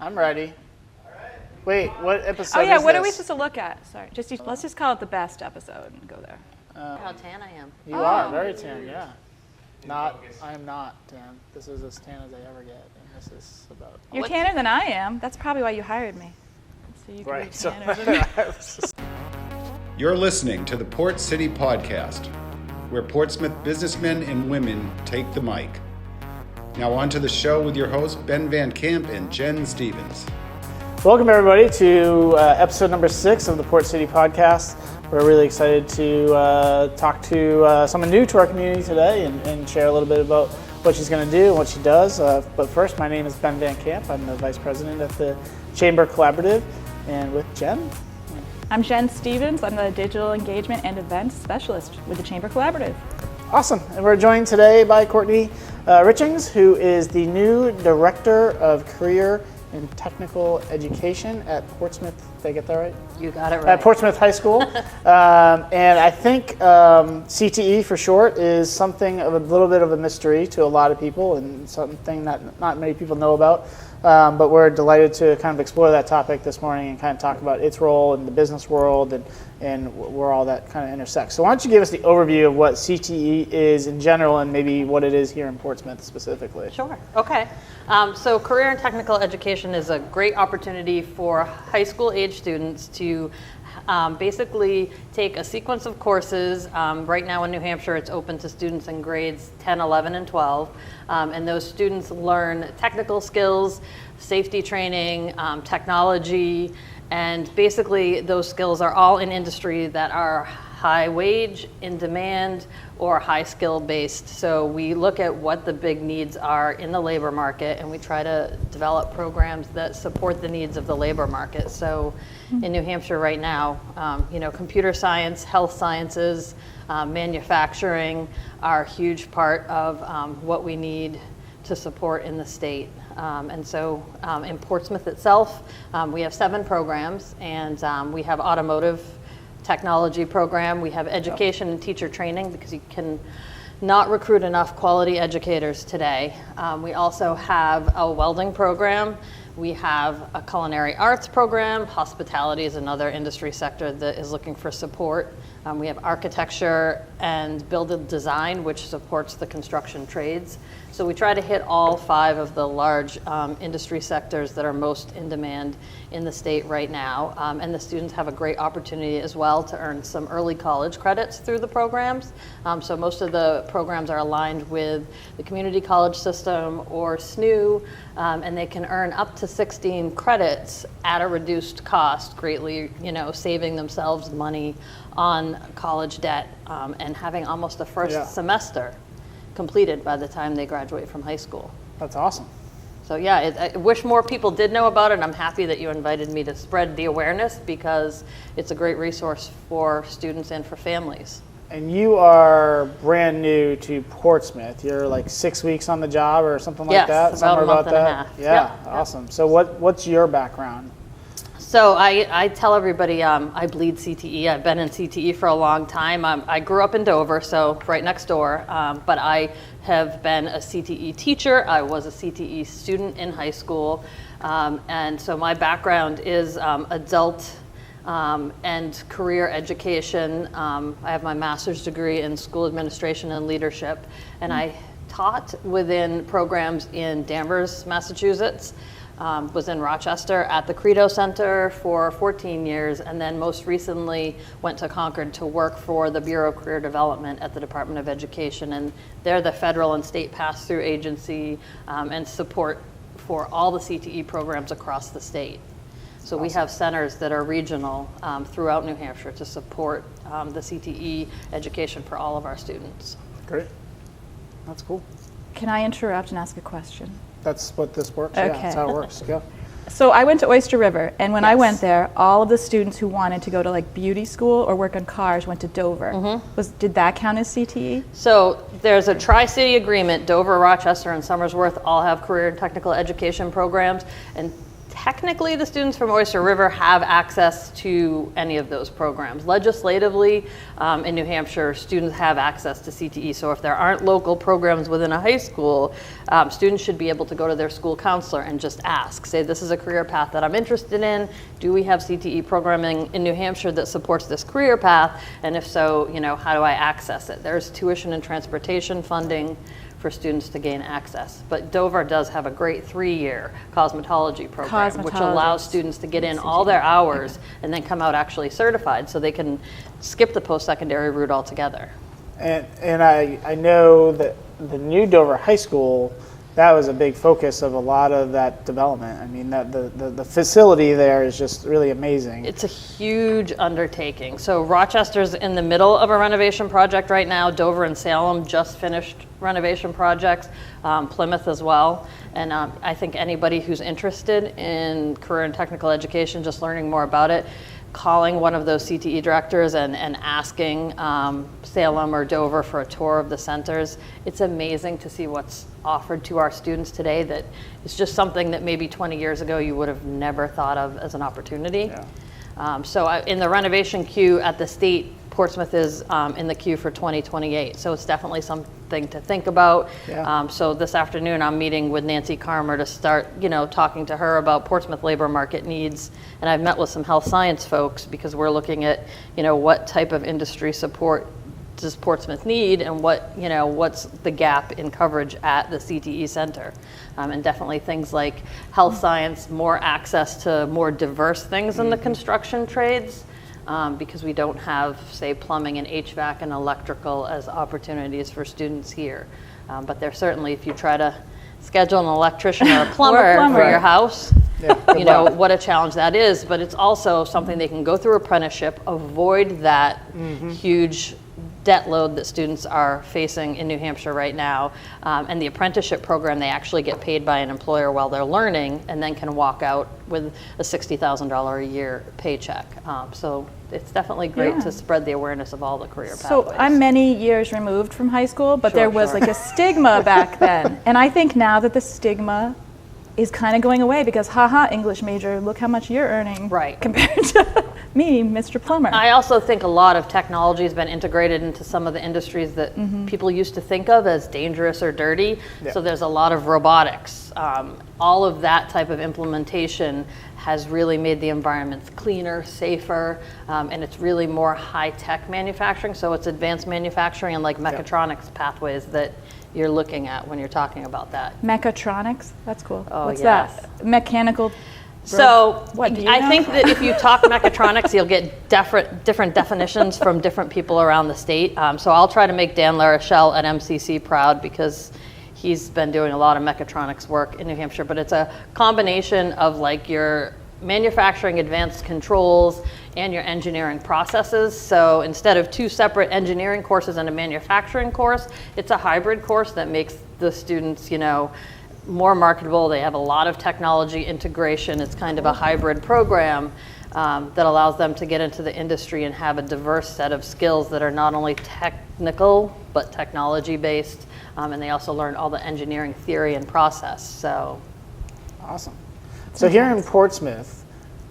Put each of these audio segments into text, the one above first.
I'm ready. Wait, what episode Oh yeah, is what this? are we supposed to look at? Sorry, let's just call it the best episode and go there. How tan I am. You are very tan, yeah. I am not tan. This is as tan as I ever get, and this is about. You're tanner than I am. That's probably why you hired me. So you can be tanner than me. You're listening to the Port City Podcast, where Portsmouth businessmen and women take the mic. Now on to the show with your hosts, Ben Van Camp and Jen Stevens. Welcome everybody to episode number 6 of the Port City Podcast. We're really excited to talk to someone new to our community today and share a little bit about what she's going to do and what she does. But first, my name is Ben Van Camp. I'm the Vice President at the Chamber Collaborative, and with Jen. I'm Jen Stevens. I'm the Digital Engagement and Events Specialist with the Chamber Collaborative. Awesome. And we're joined today by Courtney Richards, who is the new Director of Career and Technical Education at Portsmouth. Did I get that right? You got it right. At Portsmouth High School. And I think CTE for short is something of a little bit of a mystery to a lot of people and something that not many people know about. But we're delighted to kind of explore that topic this morning and kind of talk about its role in the business world and where all that kind of intersects. So why don't you give us the overview of what CTE is in general and maybe what it is here in Portsmouth specifically? Sure. Okay. So career and technical education is a great opportunity for high school age students to basically take a sequence of courses. Right now in New Hampshire, it's open to students in grades 10, 11, and 12. And those students learn technical skills, safety training, technology, and basically those skills are all in industry that are high wage, in demand, or high skill based. So we look at what the big needs are in the labor market and we try to develop programs that support the needs of the labor market. So in New Hampshire right now, computer science, health sciences, manufacturing are a huge part of what we need to support in the state. And so in Portsmouth itself, we have 7 programs, and we have automotive technology program, we have education and teacher training because you can not recruit enough quality educators today. We also have a welding program. We have a culinary arts program. Hospitality is another industry sector that is looking for support. We have architecture and building design, which supports the construction trades. So we try to hit all 5 of the large industry sectors that are most in demand in the state right now. And the students have a great opportunity as well to earn some early college credits through the programs. So most of the programs are aligned with the community college system or SNU, and they can earn up to 16 credits at a reduced cost, greatly, saving themselves money on college debt and having almost a first semester completed by the time they graduate from high school. That's awesome. So I wish more people did know about it. I'm happy that you invited me to spread the awareness because it's a great resource for students and for families. And you are brand new to Portsmouth. You're like 6 weeks on the job or something like that? Yes, about a month and a half. Yeah, awesome. So what's your background? So I tell everybody I bleed CTE. I've been in CTE for a long time. I grew up in Dover, so right next door, but I have been a CTE teacher. I was a CTE student in high school, and so my background is adult and career education. I have my master's degree in school administration and leadership, and I taught within programs in Danvers, Massachusetts. Was in Rochester at the Credo Center for 14 years, and then most recently went to Concord to work for the Bureau of Career Development at the Department of Education, and they're the federal and state pass-through agency and support for all the CTE programs across the state. So we have centers that are regional throughout New Hampshire to support the CTE education for all of our students. Great. That's cool. Can I interrupt and ask a question? That's what this works. Okay. Yeah, that's how it works. Go. So I went to Oyster River, and when I went there, all of the students who wanted to go to like beauty school or work on cars went to Dover. Did that count as CTE? So there's a tri-city agreement. Dover, Rochester, and Somersworth all have career and technical education programs, and Technically, the students from Oyster River have access to any of those programs. Legislatively, in New Hampshire, students have access to CTE. So if there aren't local programs within a high school, students should be able to go to their school counselor and just ask. Say, this is a career path that I'm interested in. Do we have CTE programming in New Hampshire that supports this career path? And if so, how do I access it? There's tuition and transportation funding for students to gain access. But Dover does have a great 3-year cosmetology program, which allows students to get in all their hours and then come out actually certified, so they can skip the post-secondary route altogether. And I know that the new Dover High School, that was a big focus of a lot of that development. I mean, that the facility there is just really amazing. It's a huge undertaking. So Rochester's in the middle of a renovation project right now. Dover and Salem just finished renovation projects, Plymouth as well. And I think anybody who's interested in career and technical education, just learning more about it, calling one of those CTE directors and asking Salem or Dover for a tour of the centers. It's amazing to see what's offered to our students today that is just something that maybe 20 years ago you would have never thought of as an opportunity. Yeah. In the renovation queue at the state, Portsmouth is in the queue for 2028. So it's definitely something to think about. Yeah. So this afternoon I'm meeting with Nancy Carmer to start, talking to her about Portsmouth labor market needs. And I've met with some health science folks because we're looking at, what type of industry support does Portsmouth need, and what's the gap in coverage at the CTE center. And definitely things like health science, more access to more diverse things in the construction trades. Because we don't have, say, plumbing and HVAC and electrical as opportunities for students here. But there's certainly, if you try to schedule an electrician or a plumber for your house, what a challenge that is. But it's also something they can go through apprenticeship, avoid that huge debt load that students are facing in New Hampshire right now. And the apprenticeship program, they actually get paid by an employer while they're learning and then can walk out with a $60,000 a year paycheck. So it's definitely great to spread the awareness of all the career pathways. So I'm many years removed from high school, but there was like a stigma back then. And I think now that the stigma is kind of going away because, English major, look how much you're earning compared to me, Mr. Plumber. I also think a lot of technology has been integrated into some of the industries that people used to think of as dangerous or dirty. Yeah. So there's a lot of robotics. All of that type of implementation has really made the environments cleaner, safer, and it's really more high-tech manufacturing. So it's advanced manufacturing and like mechatronics pathways that you're looking at when you're talking about that. Mechatronics? That's cool. Oh, What's yes. that? Mechanical. So what, do you I know? think that if you talk mechatronics, you'll get different definitions from different people around the state. So I'll try to make Dan LaRochelle at MCC proud because he's been doing a lot of mechatronics work in New Hampshire, but it's a combination of like your manufacturing advanced controls and your engineering processes. So instead of 2 separate engineering courses and a manufacturing course, it's a hybrid course that makes the students, more marketable. They have a lot of technology integration. It's kind of a hybrid program that allows them to get into the industry and have a diverse set of skills that are not only technical, but technology based. And they also learn all the engineering theory and process. So awesome. So here in Portsmouth,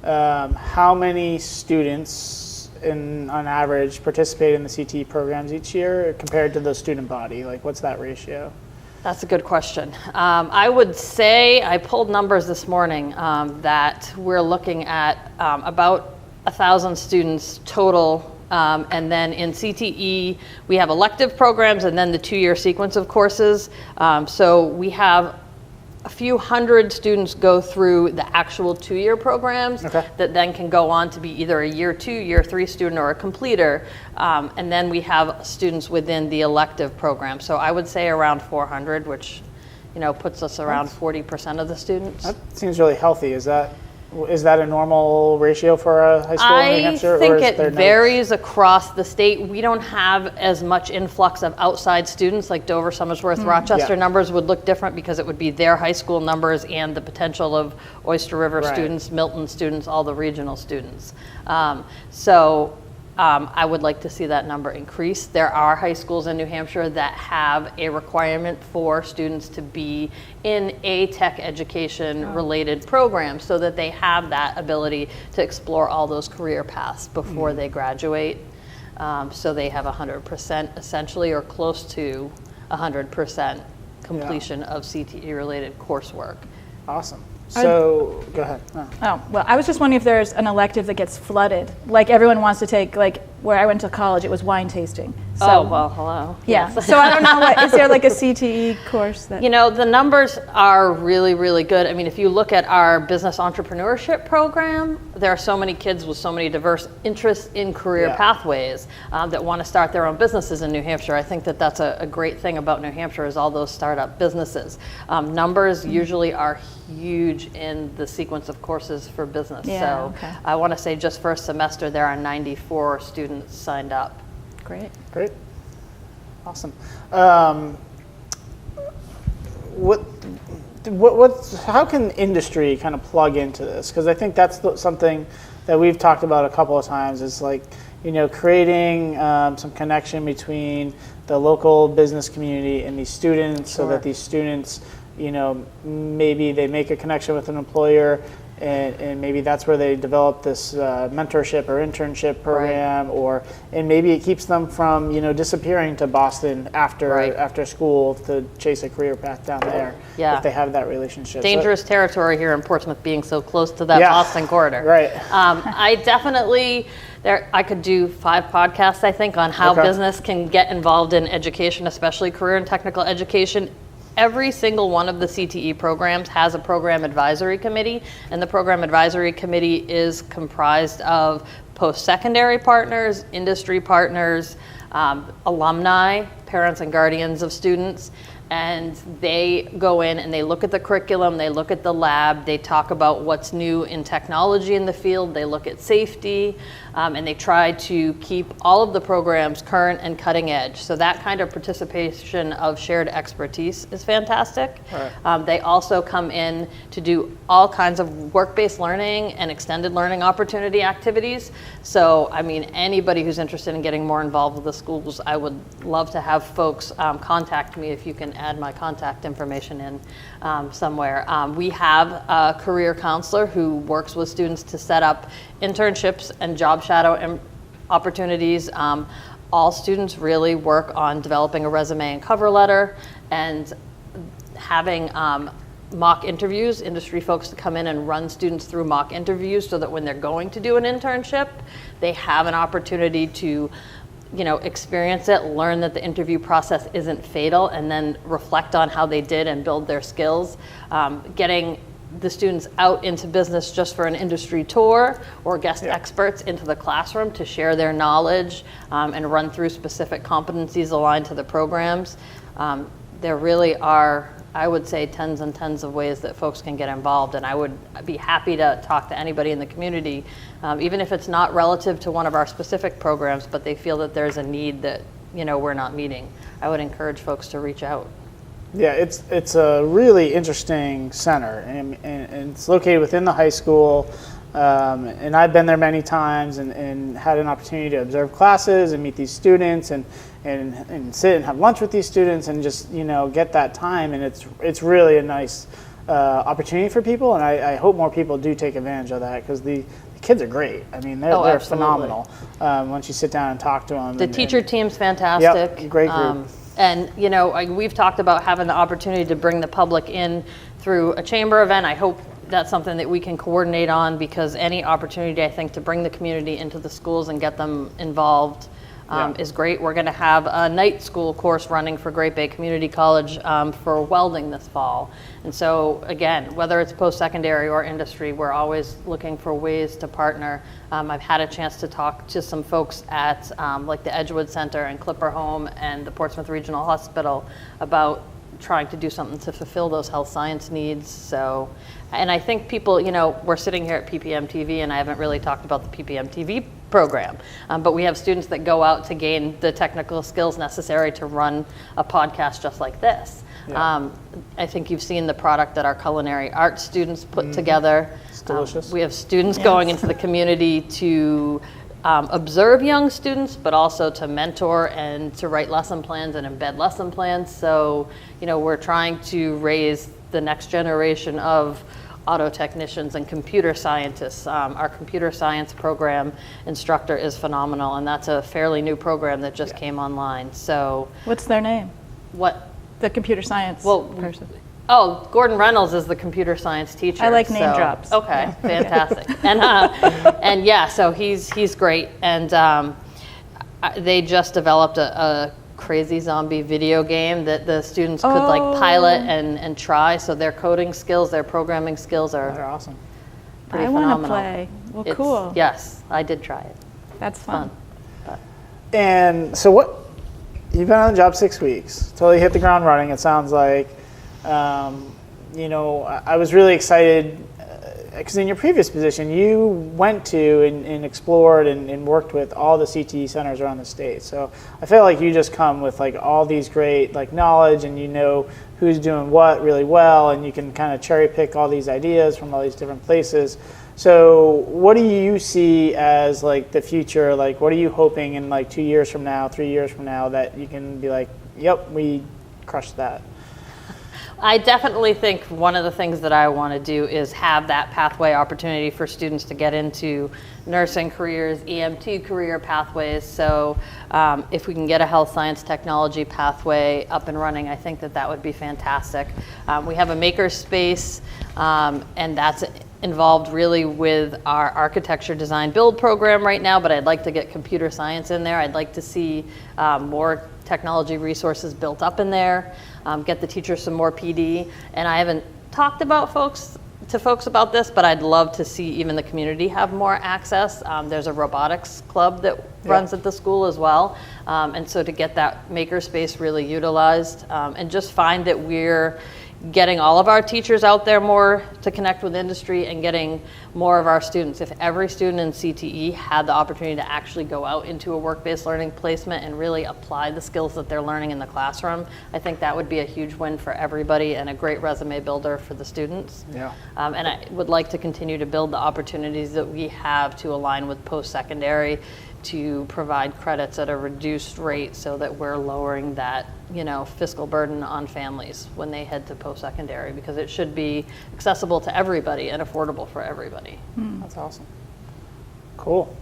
how many students on average participate in the CTE programs each year compared to the student body? Like, what's that ratio? That's a good question. I would say, I pulled numbers this morning, that we're looking at about 1,000 students total. And then in CTE, we have elective programs and then the 2-year sequence of courses. So we have a few hundred students go through the actual 2-year programs that then can go on to be either a year 2, year 3 student or a completer. And then we have students within the elective program. So I would say around 400, which puts us around 40% of the students. That seems really healthy. Is that a normal ratio for a high school in New Hampshire? I think it varies across the state. We don't have as much influx of outside students like Dover, Somersworth, Rochester numbers would look different because it would be their high school numbers and the potential of Oyster River students, Milton students, all the regional students. So I would like to see that number increase. There are high schools in New Hampshire that have a requirement for students to be in a tech education related program so that they have that ability to explore all those career paths before they graduate. So they have 100% essentially, or close to 100% completion of CTE related coursework. Awesome. So, go ahead. Oh, well, I was just wondering if there's an elective that gets flooded. Like everyone wants to take, like where I went to college, it was wine tasting. So, Oh, well, hello. yeah. Yes. So I don't know, is there like a CTE course that? You know, the numbers are really, really good. I mean, if you look at our business entrepreneurship program, there are so many kids with so many diverse interests in career pathways that want to start their own businesses in New Hampshire. I think that that's a great thing about New Hampshire is all those startup businesses. Numbers usually are huge in the sequence of courses for business. Yeah, so okay. I want to say just for a semester, there are 94 students signed up. Great. Great. Awesome. How can industry kind of plug into this? Because I think that's something that we've talked about a couple of times is like, you know, creating some connection between the local business community and these students so that these students, you know, maybe they make a connection with an employer and maybe that's where they develop this mentorship or internship program, and maybe it keeps them from, you know, disappearing to Boston after school to chase a career path down there if they have that relationship. Dangerous territory here in Portsmouth, being so close to that Boston corridor. Right. I definitely, I could do 5 podcasts, I think, on how business can get involved in education, especially career and technical education. Every single one of the CTE programs has a program advisory committee, and the program advisory committee is comprised of post-secondary partners, industry partners, alumni, parents and guardians of students, and they go in and they look at the curriculum, they look at the lab, they talk about what's new in technology in the field, they look at safety, and they try to keep all of the programs current and cutting edge. So that kind of participation of shared expertise is fantastic. Right. They also come in to do all kinds of work-based learning and extended learning opportunity activities. So, I mean, anybody who's interested in getting more involved with the schools, I would love to have folks contact me if you can add my contact information in somewhere. We have a career counselor who works with students to set up internships and job shadow opportunities. All students really work on developing a resume and cover letter and having mock interviews, industry folks to come in and run students through mock interviews so that when they're going to do an internship, they have an opportunity to, you know, experience it, learn that the interview process isn't fatal, and then reflect on how they did and build their skills. Getting the students out into business just for an industry tour or guest experts into the classroom to share their knowledge and run through specific competencies aligned to the programs. There really are, I would say, tens and tens of ways that folks can get involved, and I would be happy to talk to anybody in the community, even if it's not relative to one of our specific programs, but they feel that there's a need that, you know, we're not meeting. I would encourage folks to reach out. Yeah, it's a really interesting center, and it's located within the high school, and I've been there many times and had an opportunity to observe classes and meet these students and sit and have lunch with these students and just, you know, get that time, and it's really a nice opportunity for people, and I hope more people do take advantage of that because the kids are great. I mean, they're phenomenal once you sit down and talk to them. The teacher team's fantastic. Yep, great group. And, you know, we've talked about having the opportunity to bring the public in through a chamber event. I hope that's something that we can coordinate on, because any opportunity, I think, to bring the community into the schools and get them involved is great. We're going to have a night school course running for Great Bay Community College for welding this fall. And so, again, whether it's post-secondary or industry, we're always looking for ways to partner. I've had a chance to talk to some folks at like the Edgewood Center and Clipper Home and the Portsmouth Regional Hospital about trying to do something to fulfill those health science needs. So, and I think people, you know, we're sitting here at PPM TV, and I haven't really talked about the PPM TV program, but we have students that go out to gain the technical skills necessary to run a podcast just like this. Yeah. I think you've seen the product that our culinary arts students put together. It's delicious. We have students going into the community to observe young students, but also to mentor and to write lesson plans and embed lesson plans. So, we're trying to raise the next generation of auto technicians and computer scientists. Our computer science program instructor is phenomenal, and that's a fairly new program that just came online. So, what's their name? What? The computer science person. Oh, Gordon Reynolds is the computer science teacher. I like name drops. Okay, fantastic. And yeah, so he's great. And they just developed a crazy zombie video game that the students could pilot and try. So their coding skills, their programming skills They're awesome. pretty I phenomenal. want to play. Well, cool. Yes, I did try it. That's fun. And so you've been on the job 6 weeks, totally hit the ground running, it sounds like. I was really excited because in your previous position, you went to and explored and worked with all the CTE centers around the state. So I feel like you just come with all these great knowledge, and who's doing what really well, and you can kind of cherry pick all these ideas from all these different places. So what do you see as the future? What are you hoping in 2 years from now, 3 years from now, that you can be yep, we crushed that? I definitely think one of the things that I want to do is have that pathway opportunity for students to get into nursing careers, EMT career pathways. So if we can get a health science technology pathway up and running, I think that would be fantastic. We have a maker space, and that's involved really with our architecture design build program right now, but I'd like to get computer science in there. I'd like to see more technology resources built up in there, get the teachers some more PD. And I haven't talked about folks about this, but I'd love to see even the community have more access. There's a robotics club that runs at the school as well. And so to get that maker space really utilized, and just find that we're getting all of our teachers out there more to connect with industry, and getting more of our students. If every student in CTE had the opportunity to actually go out into a work-based learning placement and really apply the skills that they're learning in the classroom, I think that would be a huge win for everybody and a great resume builder for the students. Yeah. And I would like to continue to build the opportunities that we have to align with post-secondary, to provide credits at a reduced rate so that we're lowering that, fiscal burden on families when they head to post-secondary, because it should be accessible to everybody and affordable for everybody. That's awesome. Cool.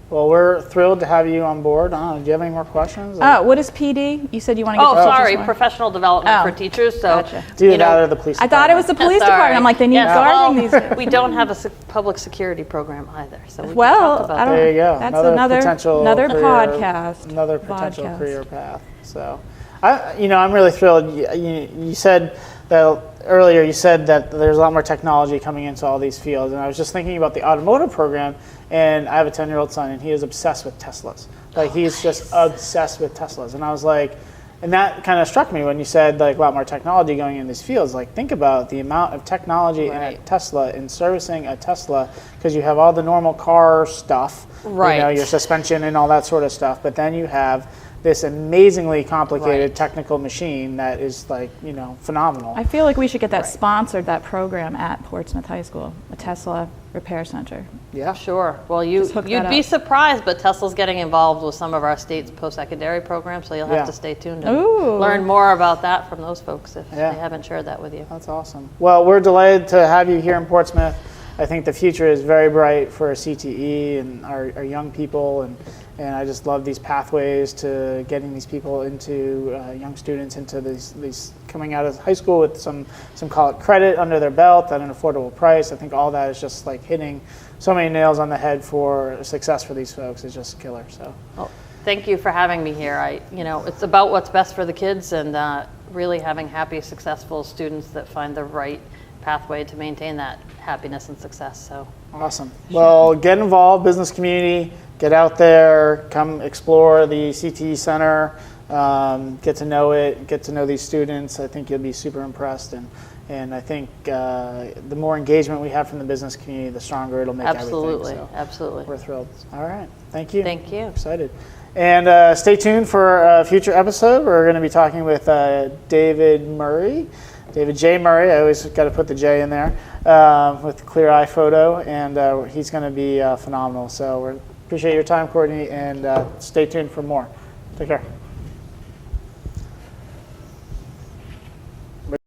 Well, we're thrilled to have you on board. Do you have any more questions? What is PD? You said you want to get sorry, professional development for teachers. So, gotcha. Do that or the police department? I thought it was the police department. I'm like, they need guarding these. We don't have a public security program either. So we well, can talk about I don't. There you go. That's another podcast. Another potential career path. So, I'm really thrilled. You said that earlier. You said that there's a lot more technology coming into all these fields, and I was just thinking about the automotive program. And I have a 10-year-old son, and he is obsessed with Teslas. He's just obsessed with Teslas. And I was like, and that kind of struck me when you said a lot more technology going in these fields. Think about the amount of technology in a Tesla, in servicing a Tesla, because you have all the normal car stuff, your suspension and all that sort of stuff. But then you have this amazingly complicated technical machine that is phenomenal. I feel like we should get that sponsored, that program at Portsmouth High School, a Tesla repair center. Yeah, sure. Well, you'd be surprised, but Tesla's getting involved with some of our state's post-secondary programs, so you'll have to stay tuned and learn more about that from those folks if they haven't shared that with you. That's awesome. Well, we're delighted to have you here in Portsmouth. I think the future is very bright for CTE and our young people, and I just love these pathways to getting these people into young students into these coming out of high school with some college credit under their belt at an affordable price. I think all that is just hitting so many nails on the head for success for these folks. Is just killer. So, well, thank you for having me here. It's about what's best for the kids, and really having happy, successful students that find the right pathway to maintain that happiness and success. So awesome. Well, get involved, business community, get out there, come explore the CTE Center, get to know it, get to know these students. I think you'll be super impressed, and I think the more engagement we have from the business community, the stronger it'll make everything. So absolutely. We're thrilled. All right. Thank you. Thank you. Excited. And stay tuned for a future episode. We're going to be talking with David J. Murray. I always got to put the J in there, with the Clear Eye photo, and he's going to be phenomenal. So we're Appreciate your time, Courtney, and stay tuned for more. Take care.